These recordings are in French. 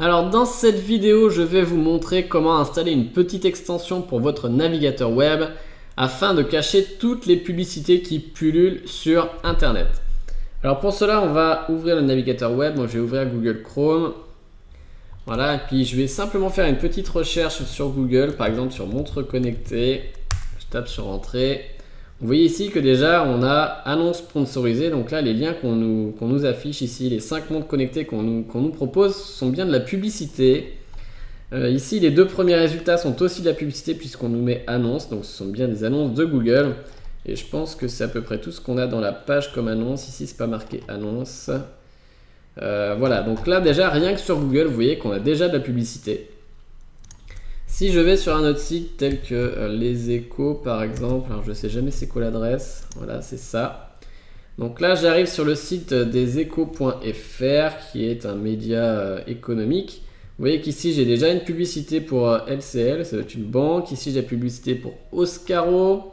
Alors dans cette vidéo, je vais vous montrer comment installer une petite extension pour votre navigateur web afin de cacher toutes les publicités qui pullulent sur Internet. Alors pour cela, on va ouvrir le navigateur web. Moi, je vais ouvrir Google Chrome. Voilà, et puis je vais simplement faire une petite recherche sur Google, par exemple sur montre connectée. Je tape sur entrée. Vous voyez ici que déjà on a annonce sponsorisée, donc là les liens qu'on nous affiche ici, les 5 montres connectées qu'on nous propose sont bien de la publicité. Ici les deux premiers résultats sont aussi de la publicité puisqu'on nous met annonce, donc ce sont bien des annonces de Google. Et je pense que c'est à peu près tout ce qu'on a dans la page comme annonce. Ici c'est pas marqué annonce. Voilà, donc là déjà rien que sur Google vous voyez qu'on a déjà de la publicité. Si je vais sur un autre site tel que Les Échos par exemple, alors je ne sais jamais c'est quoi l'adresse, voilà c'est ça. Donc là j'arrive sur le site deséchos.fr qui est un média économique. Vous voyez qu'ici j'ai déjà une publicité pour LCL, ça doit être une banque. Ici j'ai la publicité pour Oscaro.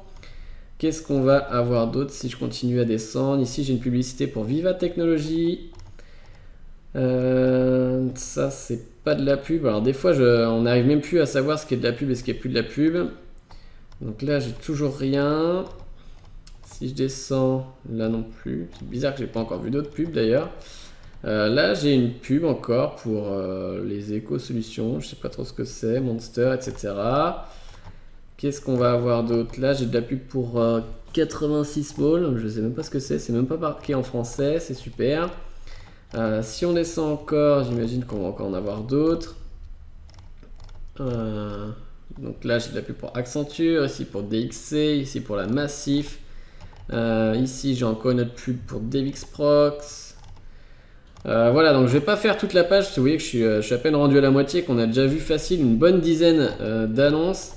Qu'est-ce qu'on va avoir d'autre si je continue à descendre? Ici j'ai une publicité pour Viva Technologies. Ça c'est pas de la pub, alors des fois on n'arrive même plus à savoir ce qui est de la pub et ce qui est plus de la pub. Donc là j'ai toujours rien. Si je descends, là non plus. C'est bizarre que j'ai pas encore vu d'autres pubs d'ailleurs. Là j'ai une pub encore pour les éco-solutions, je sais pas trop ce que c'est, Monster, etc. Qu'est-ce qu'on va avoir d'autre? Là j'ai de la pub pour 86 Mall, je sais même pas ce que c'est même pas marqué en français, c'est super. Si on descend encore, j'imagine qu'on va encore en avoir d'autres. Donc là j'ai de la pub pour Accenture, ici pour DXC, ici pour la Massif. Ici j'ai encore une autre pub pour DevXprox. Voilà, donc je vais pas faire toute la page parce que vous voyez que je suis à peine rendu à la moitié, qu'on a déjà vu facile une bonne dizaine d'annonces.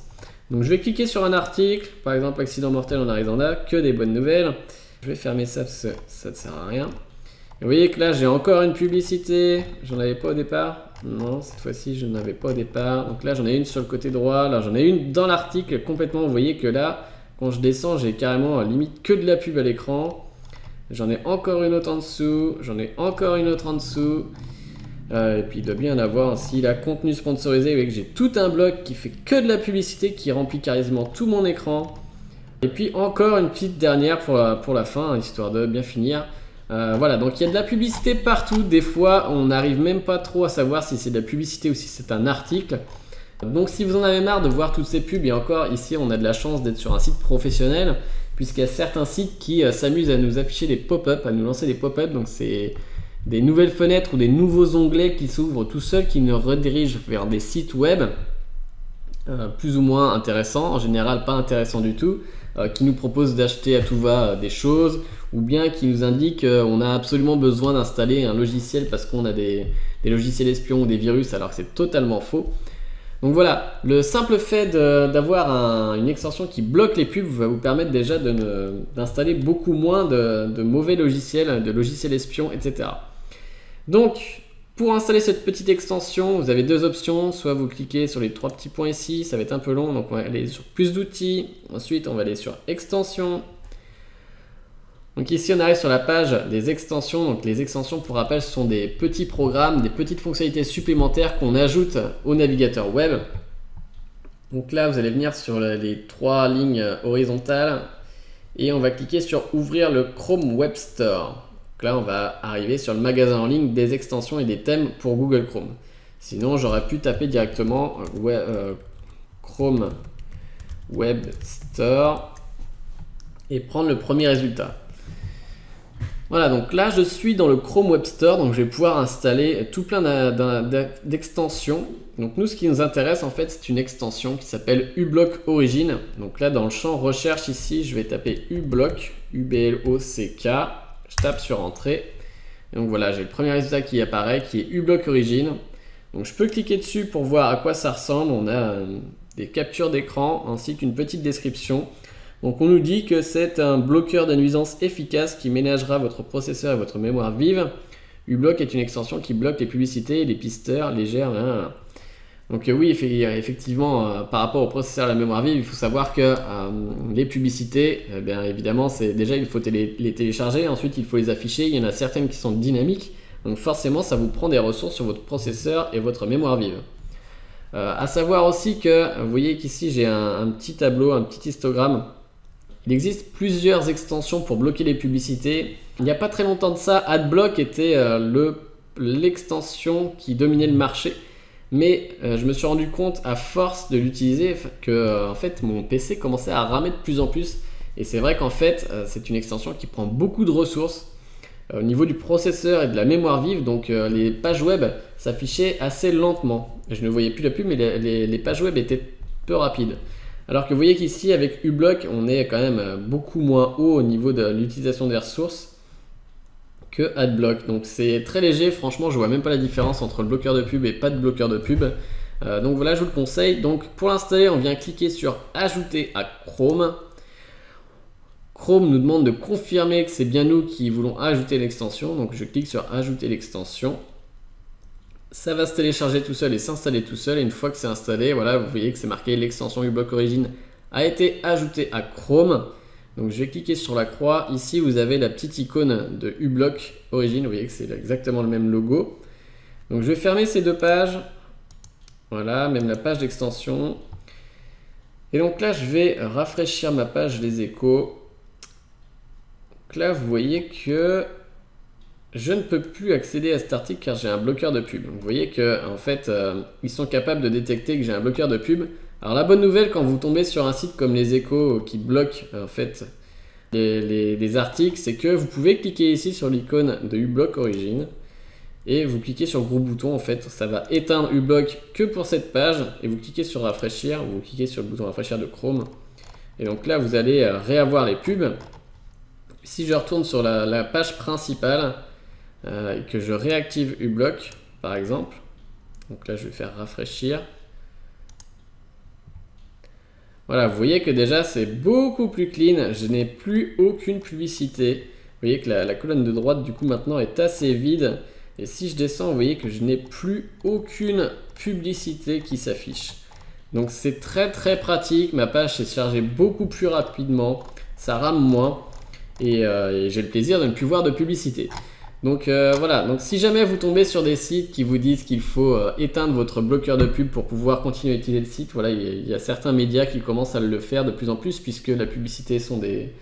Donc je vais cliquer sur un article, par exemple accident mortel en Arizona, que des bonnes nouvelles. Je vais fermer ça parce que ça ne sert à rien. Et vous voyez que là j'ai encore une publicité, j'en avais pas au départ. Non, cette fois-ci je n'en avais pas au départ. Donc là j'en ai une sur le côté droit, là j'en ai une dans l'article complètement. Vous voyez que là, quand je descends, j'ai carrément limite que de la pub à l'écran. J'en ai encore une autre en dessous, j'en ai encore une autre en dessous. Et puis il doit bien en avoir ainsi, la contenu sponsorisé, vous voyez que j'ai tout un bloc qui fait que de la publicité, qui remplit quasiment tout mon écran. Et puis encore une petite dernière pour la fin, histoire de bien finir. Voilà, donc il y a de la publicité partout. Des fois, on n'arrive même pas trop à savoir si c'est de la publicité ou si c'est un article. Donc si vous en avez marre de voir toutes ces pubs, et encore ici, on a de la chance d'être sur un site professionnel, puisqu'il y a certains sites qui s'amusent à nous afficher des pop-up, à nous lancer des pop-up. Donc c'est des nouvelles fenêtres ou des nouveaux onglets qui s'ouvrent tout seuls, qui nous redirigent vers des sites web plus ou moins intéressants, en général pas intéressants du tout, qui nous proposent d'acheter à tout va des choses, ou bien qui nous indiquent qu'on a absolument besoin d'installer un logiciel parce qu'on a des logiciels espions ou des virus, alors que c'est totalement faux. Donc voilà, le simple fait d'avoir une extension qui bloque les pubs va vous permettre déjà d'installer beaucoup moins de mauvais logiciels, de logiciels espions, etc. Donc, pour installer cette petite extension, vous avez deux options. Soit vous cliquez sur les trois petits points ici, ça va être un peu long, donc on va aller sur plus d'outils. Ensuite, on va aller sur extensions. Donc ici, on arrive sur la page des extensions. Donc les extensions, pour rappel, ce sont des petits programmes, des petites fonctionnalités supplémentaires qu'on ajoute au navigateur web. Donc là, vous allez venir sur les trois lignes horizontales et on va cliquer sur ouvrir le Chrome Web Store. Donc là, on va arriver sur le magasin en ligne des extensions et des thèmes pour Google Chrome. Sinon, j'aurais pu taper directement Chrome Web Store et prendre le premier résultat. Voilà, donc là je suis dans le Chrome Web Store, donc je vais pouvoir installer tout plein d'extensions. Donc nous, ce qui nous intéresse en fait, c'est une extension qui s'appelle uBlock Origin. Donc là dans le champ recherche ici, je vais taper uBlock, U-B-L-O-C-K, je tape sur entrée. Et donc voilà, j'ai le premier résultat qui apparaît, qui est uBlock Origin. Donc je peux cliquer dessus pour voir à quoi ça ressemble. On a des captures d'écran ainsi qu'une petite description. Donc on nous dit que c'est un bloqueur de nuisances efficace qui ménagera votre processeur et votre mémoire vive. uBlock est une extension qui bloque les publicités et les pisteurs légères. Donc oui, effectivement, par rapport au processeur et à la mémoire vive, il faut savoir que les publicités, bien évidemment, déjà il faut les télécharger, ensuite il faut les afficher. Il y en a certaines qui sont dynamiques, Donc forcément, ça vous prend des ressources sur votre processeur et votre mémoire vive. À savoir aussi que, vous voyez qu'ici j'ai un petit tableau, un petit histogramme. Il existe plusieurs extensions pour bloquer les publicités. Il n'y a pas très longtemps de ça, AdBlock était l'extension qui dominait le marché. Mais je me suis rendu compte à force de l'utiliser que en fait, mon PC commençait à ramer de plus en plus. Et c'est vrai qu'en fait, c'est une extension qui prend beaucoup de ressources au niveau du processeur et de la mémoire vive. Donc les pages web s'affichaient assez lentement. Je ne voyais plus la pub, mais les pages web étaient peu rapides. Alors que vous voyez qu'ici, avec uBlock, on est quand même beaucoup moins haut au niveau de l'utilisation des ressources que AdBlock. Donc c'est très léger, franchement, je vois même pas la différence entre le bloqueur de pub et pas de bloqueur de pub. Donc voilà, je vous le conseille. Donc pour l'installer, on vient cliquer sur Ajouter à Chrome. Chrome nous demande de confirmer que c'est bien nous qui voulons ajouter l'extension. Donc je clique sur Ajouter l'extension. Ça va se télécharger tout seul et s'installer tout seul. Et une fois que c'est installé, voilà, vous voyez que c'est marqué l'extension uBlock Origin a été ajoutée à Chrome. Donc je vais cliquer sur la croix. Ici, vous avez la petite icône de uBlock Origin. Vous voyez que c'est exactement le même logo. Donc je vais fermer ces deux pages. Voilà, même la page d'extension. Et donc là, je vais rafraîchir ma page Les Échos. Donc là, vous voyez que je ne peux plus accéder à cet article car j'ai un bloqueur de pub. Donc vous voyez que en fait, ils sont capables de détecter que j'ai un bloqueur de pub. Alors la bonne nouvelle, quand vous tombez sur un site comme Les Échos qui bloque en fait les articles, c'est que vous pouvez cliquer ici sur l'icône de uBlock Origin et vous cliquez sur le gros bouton. En fait, ça va éteindre uBlock que pour cette page et vous cliquez sur rafraîchir ou vous cliquez sur le bouton rafraîchir de Chrome. Et donc là, vous allez réavoir les pubs. Si je retourne sur la page principale, et que je réactive uBlock par exemple, donc là je vais faire rafraîchir. Voilà, vous voyez que déjà c'est beaucoup plus clean, je n'ai plus aucune publicité. Vous voyez que la colonne de droite du coup maintenant est assez vide. Et si je descends, vous voyez que je n'ai plus aucune publicité qui s'affiche. Donc c'est très très pratique, ma page s'est chargée beaucoup plus rapidement, ça rame moins et j'ai le plaisir de ne plus voir de publicité. Donc voilà, donc si jamais vous tombez sur des sites qui vous disent qu'il faut éteindre votre bloqueur de pub pour pouvoir continuer à utiliser le site, voilà, il y a certains médias qui commencent à le faire de plus en plus puisque la publicité sont des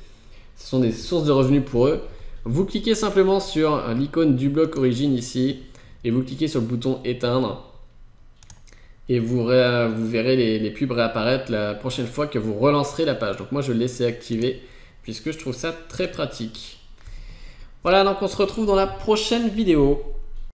sources de revenus pour eux. Vous cliquez simplement sur l'icône d'uBlock Origin ici et vous cliquez sur le bouton éteindre et vous verrez les pubs réapparaître la prochaine fois que vous relancerez la page. Donc moi je vais le laisser activer puisque je trouve ça très pratique. Voilà, donc on se retrouve dans la prochaine vidéo.